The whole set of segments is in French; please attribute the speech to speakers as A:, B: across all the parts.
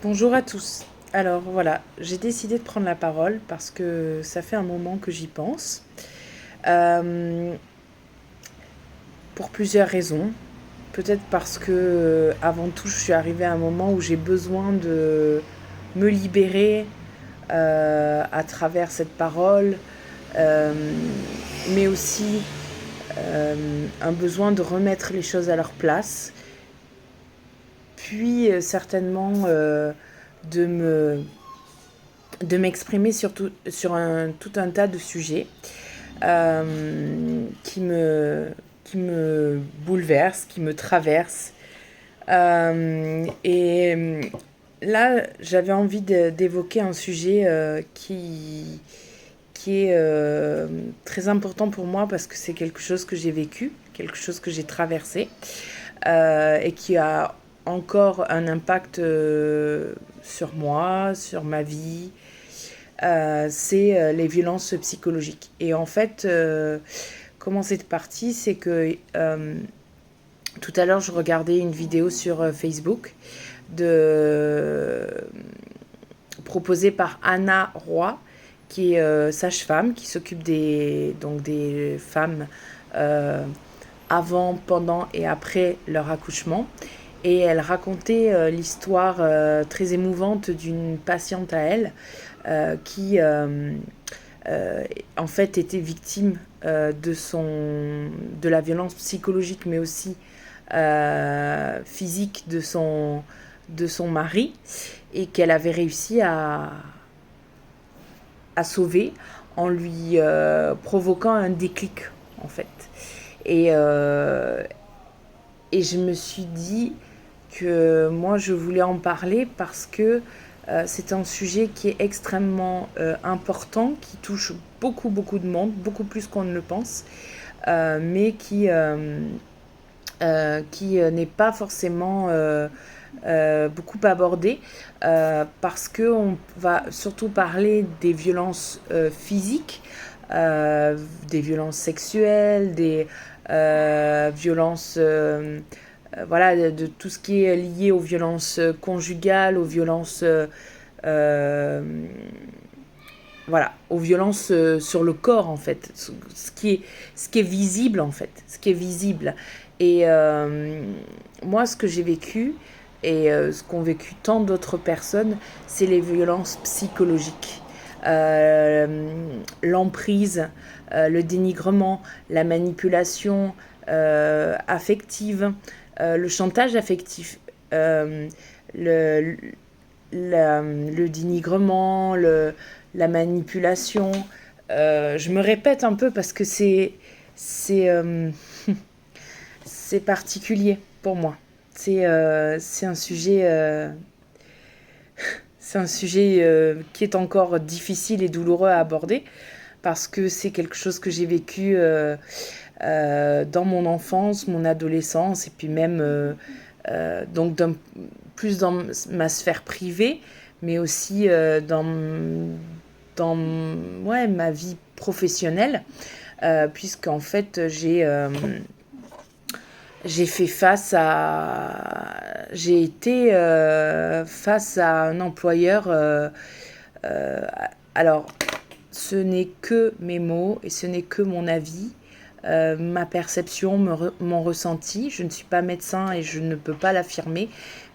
A: Bonjour à tous. Alors voilà, j'ai décidé de prendre la parole parce que ça fait un moment que j'y pense. Euh, pour plusieurs raisons. Peut-être parce que avant tout, je suis arrivée à un moment où j'ai besoin de me libérer à travers cette parole, euh, mais aussi un besoin de remettre les choses à leur place, puis certainement de me de m'exprimer sur tout un tas de sujets qui me bouleversent, qui me traversent. Et là, j'avais envie d'évoquer un sujet qui est très important pour moi parce que c'est quelque chose que j'ai vécu, quelque chose que j'ai traversé et qui a encore un impact sur moi, sur ma vie, c'est les violences psychologiques. Et en fait, comment c'est parti, c'est que tout à l'heure, je regardais une vidéo sur Facebook de, proposée par Anna Roy, qui est sage-femme, qui s'occupe des femmes euh, avant, pendant et après leur accouchement. Et elle racontait l'histoire très émouvante d'une patiente à elle qui euh, en fait était victime de la violence psychologique mais aussi physique de son mari et qu'elle avait réussi à sauver en lui provoquant un déclic en fait. Et, euh, et je me suis dit que moi je voulais en parler parce que c'est un sujet qui est extrêmement important, qui touche beaucoup de monde, beaucoup plus qu'on ne le pense, mais qui n'est pas forcément beaucoup abordé parce qu'on va surtout parler des violences physiques, des violences sexuelles, des violences voilà, de tout ce qui est lié aux violences conjugales, aux violences euh, voilà, aux violences sur le corps en fait, ce qui est visible en fait, ce qui est visible. Et moi, ce que j'ai vécu et ce qu'ont vécu tant d'autres personnes, c'est les violences psychologiques, l'emprise, le dénigrement, la manipulation affective, le chantage affectif, euh, le, le dénigrement, la manipulation. Je me répète un peu parce que c'est c'est particulier pour moi. C'est un sujet qui est encore difficile et douloureux à aborder parce que c'est quelque chose que j'ai vécu dans mon enfance, mon adolescence et puis même donc plus dans ma sphère privée, mais aussi dans ouais, ma vie professionnelle, puisqu'en fait j'ai fait face à j'ai été face à un employeur euh, alors ce n'est que mes mots et ce n'est que mon avis, ma perception, mon ressenti. Je ne suis pas médecin et je ne peux pas l'affirmer,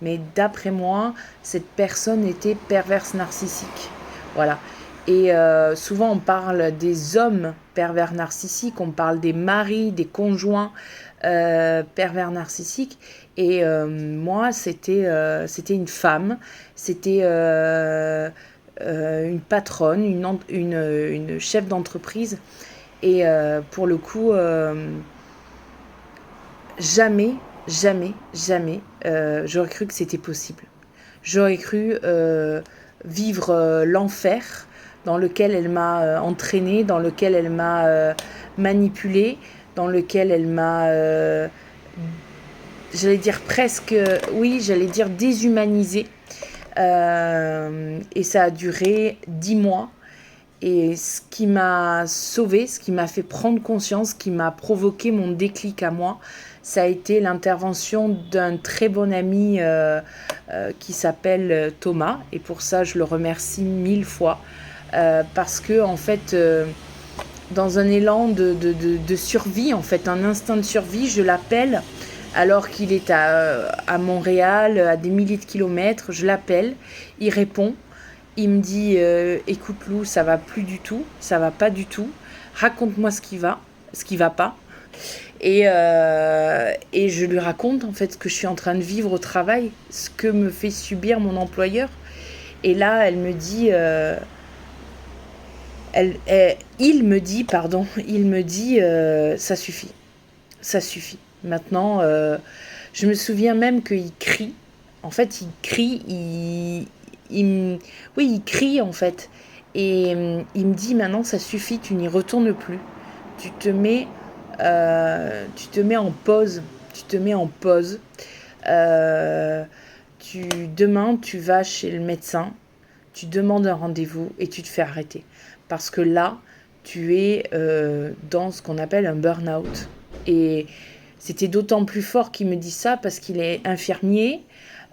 A: mais d'après moi, cette personne était perverse narcissique. Voilà. Et souvent, on parle des hommes pervers narcissiques, on parle des maris, des conjoints pervers narcissiques. Et moi, c'était une femme, c'était une patronne, une chef d'entreprise. Et pour le coup, jamais, jamais, j'aurais cru que c'était possible. J'aurais cru vivre l'enfer dans lequel elle m'a entraînée, dans lequel elle m'a manipulée, dans lequel elle m'a, j'allais dire presque, oui, j'allais dire déshumanisée. Et ça a duré 10 mois. Et ce qui m'a sauvée, ce qui m'a fait prendre conscience, ce qui m'a provoqué mon déclic à moi, ça a été l'intervention d'un très bon ami qui s'appelle Thomas. Et pour ça, je le remercie 1000 fois. Parce que, en fait, dans un élan de survie, en fait, un instinct de survie, je l'appelle alors qu'il est à Montréal, à des milliers de kilomètres. Je l'appelle, il répond, il me dit écoute Lou, ça va plus du tout, ça va pas du tout, raconte-moi ce qui va pas. Et je lui raconte en fait ce que je suis en train de vivre au travail, ce que me fait subir mon employeur. Et là, il me dit, ça suffit. Maintenant, je me souviens même qu'il crie. En fait, il crie, oui, il crie en fait. Et il me dit maintenant, ça suffit, tu n'y retournes plus. Tu te mets en pause. Tu te mets en pause. Demain, tu vas chez le médecin, tu demandes un rendez-vous et tu te fais arrêter. Parce que là, tu es dans ce qu'on appelle un burn-out. Et c'était d'autant plus fort qu'il me dit ça parce qu'il est infirmier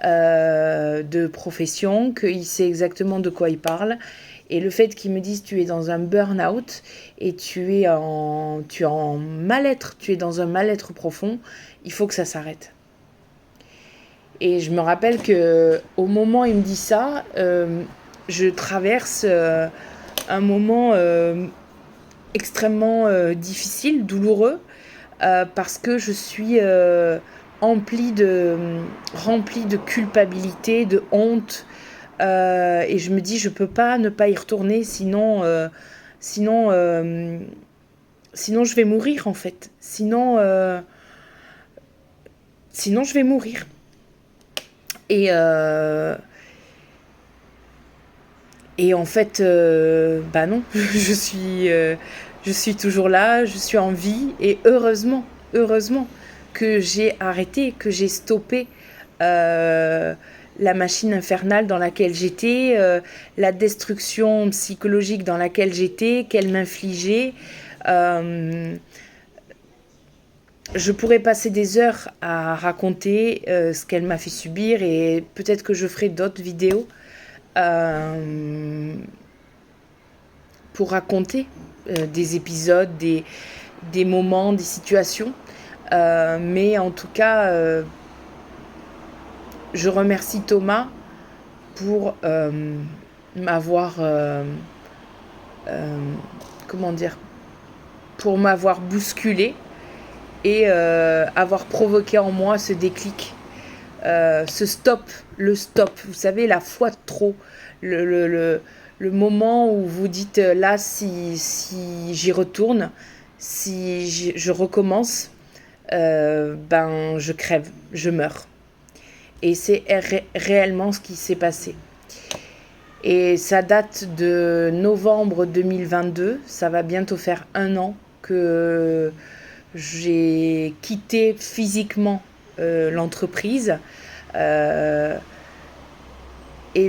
A: de profession, qu'il sait exactement de quoi il parle. Et le fait qu'il me dise tu es dans un burn-out et tu es en mal-être, tu es dans un mal-être profond, il faut que ça s'arrête. Et je me rappelle qu'au moment où il me dit ça, je traverse un moment extrêmement difficile, douloureux, parce que je suis remplie de culpabilité, de honte, et je me dis je peux pas ne pas y retourner, sinon je vais mourir en fait. Sinon je vais mourir. Et en fait, non, je suis toujours là, je suis en vie, et heureusement que j'ai arrêté, que j'ai stoppé la machine infernale dans laquelle j'étais, la destruction psychologique dans laquelle j'étais, qu'elle m'infligeait. Je pourrais passer des heures à raconter ce qu'elle m'a fait subir, et peut-être que je ferai d'autres vidéos pour raconter des épisodes, des moments, des situations. Mais en tout cas, je remercie Thomas pour m'avoir pour m'avoir bousculé et avoir provoqué en moi ce déclic, ce stop, vous savez, la fois de trop, le moment où vous dites là, si j'y retourne, si je recommence, je crève, je meurs. Et c'est réellement ce qui s'est passé. Et ça date de novembre 2022, ça va bientôt faire 1 an que j'ai quitté physiquement l'entreprise, et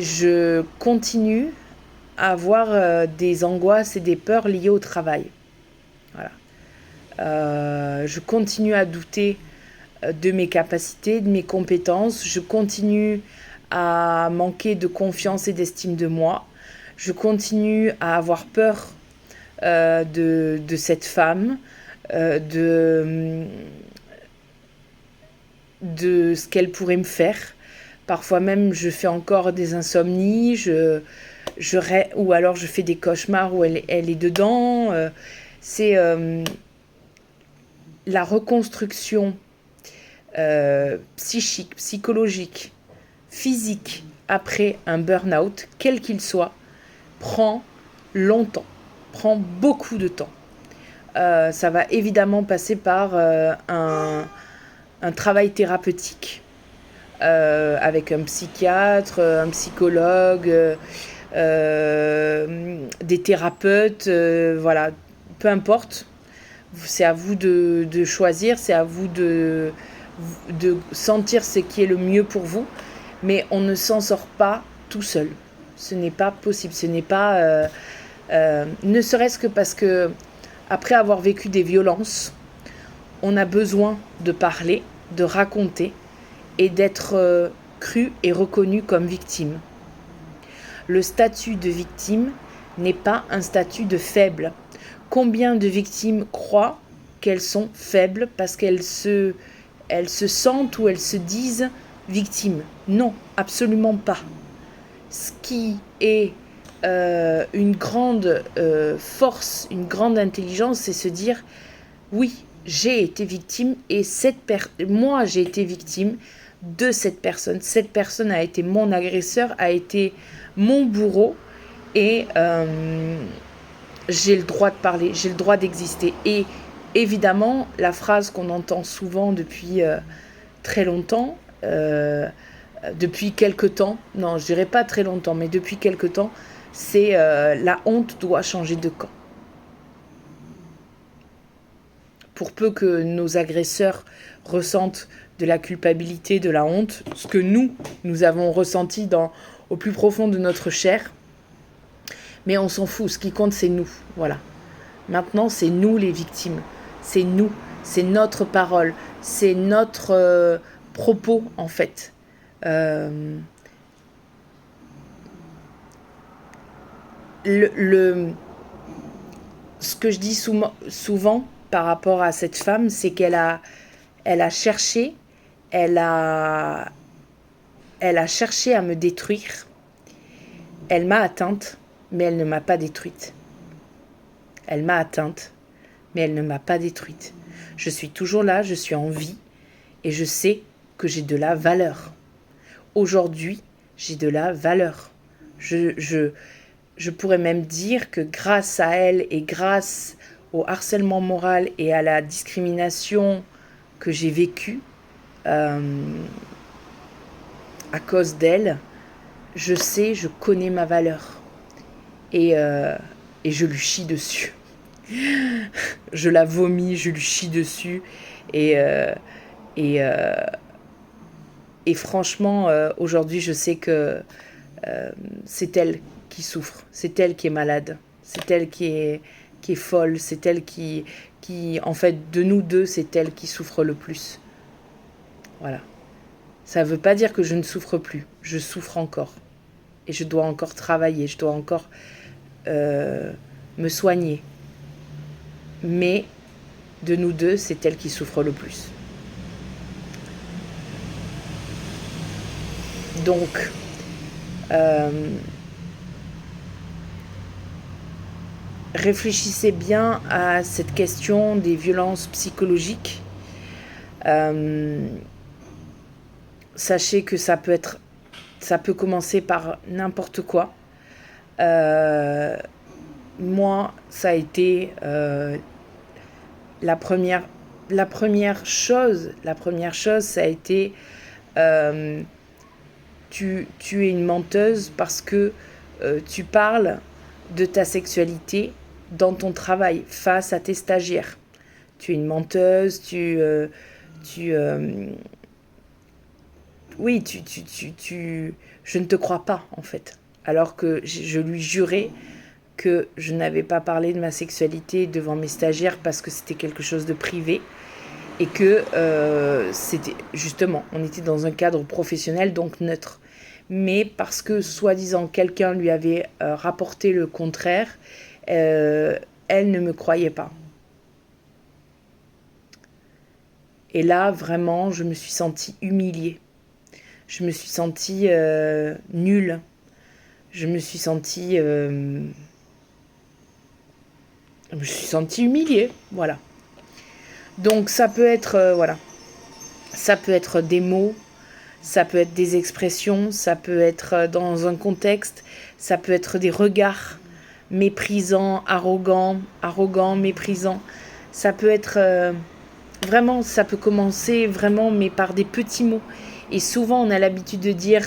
A: je continue à avoir des angoisses et des peurs liées au travail. Voilà. Je continue à douter de mes capacités, de mes compétences. Je continue à manquer de confiance et d'estime de moi. Je continue à avoir peur de cette femme, de ce qu'elle pourrait me faire. Parfois même, je fais encore des insomnies, ou alors je fais des cauchemars où elle est dedans. C'est la reconstruction psychique, psychologique, physique après un burn-out, quel qu'il soit, prend longtemps, prend beaucoup de temps. Ça va évidemment passer par un travail thérapeutique avec un psychiatre, un psychologue, des thérapeutes, voilà, peu importe. C'est à vous de choisir, c'est à vous de sentir ce qui est le mieux pour vous, mais on ne s'en sort pas tout seul. Ce n'est pas possible, ce n'est pas... ne serait-ce que parce que, après avoir vécu des violences, on a besoin de parler, de raconter et d'être cru et reconnu comme victime. Le statut de victime n'est pas un statut de faible. Combien de victimes croient qu'elles sont faibles parce qu'elles se sentent ou elles se disent victimes? Non, absolument pas. Ce qui est une grande force, une grande intelligence, c'est se dire oui, j'ai été victime et moi j'ai été victime de cette personne. Cette personne a été mon agresseur, a été mon bourreau et j'ai le droit de parler, j'ai le droit d'exister. Et évidemment, la phrase qu'on entend souvent depuis très longtemps, depuis quelque temps, non, je dirais pas très longtemps, mais depuis quelque temps, c'est la honte doit changer de camp. Pour peu que nos agresseurs ressentent de la culpabilité, de la honte, ce que nous avons ressenti au plus profond de notre chair, mais on s'en fout, ce qui compte c'est nous, voilà. Maintenant c'est nous les victimes, c'est nous, c'est notre parole, c'est notre propos en fait. Ce que je dis souvent par rapport à cette femme, c'est qu'elle a cherché, elle a cherché à me détruire. Elle m'a atteinte, mais elle ne m'a pas détruite. Elle m'a atteinte, mais elle ne m'a pas détruite. Je suis toujours là, je suis en vie, et je sais que j'ai de la valeur. Aujourd'hui, j'ai de la valeur. Je pourrais même dire que grâce à elle et grâce au harcèlement moral et à la discrimination que j'ai vécue à cause d'elle, je connais ma valeur. Et je lui chie dessus. Je la vomis, je lui chie dessus. Et franchement, aujourd'hui, je sais que c'est elle qui souffre, c'est elle qui est malade, c'est elle qui est folle, c'est elle qui, en fait, de nous deux, c'est elle qui souffre le plus. Voilà. Ça ne veut pas dire que je ne souffre plus, je souffre encore. Et je dois encore travailler, je dois encore me soigner. Mais de nous deux, c'est elle qui souffre le plus. Donc, réfléchissez bien à cette question des violences psychologiques. Sachez que ça peut commencer par n'importe quoi. Moi, ça a été la première chose, ça a été tu es une menteuse parce que tu parles de ta sexualité dans ton travail face à tes stagiaires. Tu es une menteuse, oui, je ne te crois pas en fait. Alors que je lui jurais que je n'avais pas parlé de ma sexualité devant mes stagiaires parce que c'était quelque chose de privé et que c'était justement, on était dans un cadre professionnel donc neutre. Mais parce que soi-disant quelqu'un lui avait rapporté le contraire, elle ne me croyait pas. Et là, vraiment, je me suis sentie humiliée. Je me suis sentie nulle. Je me suis sentie humiliée, voilà. Donc ça peut être ça peut être des mots, ça peut être des expressions, ça peut être dans un contexte, ça peut être des regards méprisants, arrogants, méprisants. Ça peut être vraiment, ça peut commencer vraiment, mais par des petits mots. Et souvent, on a l'habitude de dire,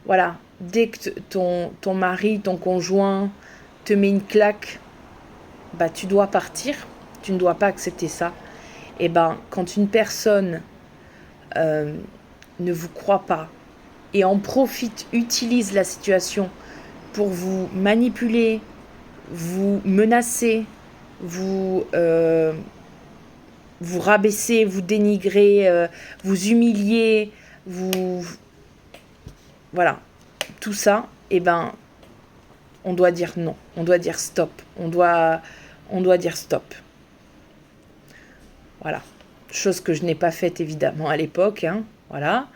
A: voilà, dès que ton mari, ton conjoint te met une claque, bah tu dois partir, tu ne dois pas accepter ça. Et ben, quand une personne ne vous croit pas et en profite, utilise la situation pour vous manipuler, vous menacer, vous vous rabaisser, vous dénigrer, vous humilier, voilà, tout ça, eh ben, on doit dire non, on doit dire stop, on doit dire stop. Voilà, chose que je n'ai pas faite évidemment à l'époque, hein, voilà.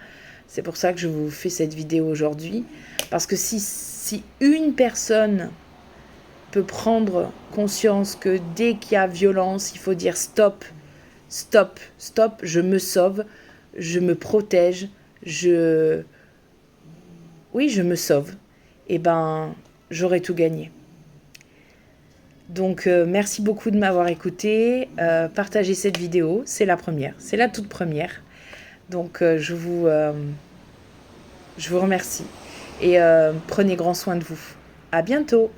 A: C'est pour ça que je vous fais cette vidéo aujourd'hui, parce que si une personne peut prendre conscience que dès qu'il y a violence, il faut dire stop, stop, stop, je me sauve, je me protège, oui, je me sauve, et ben, j'aurai tout gagné. Donc, merci beaucoup de m'avoir écouté. Partagez cette vidéo, c'est la première, c'est la toute première. Donc, je vous remercie. Et prenez grand soin de vous. À bientôt.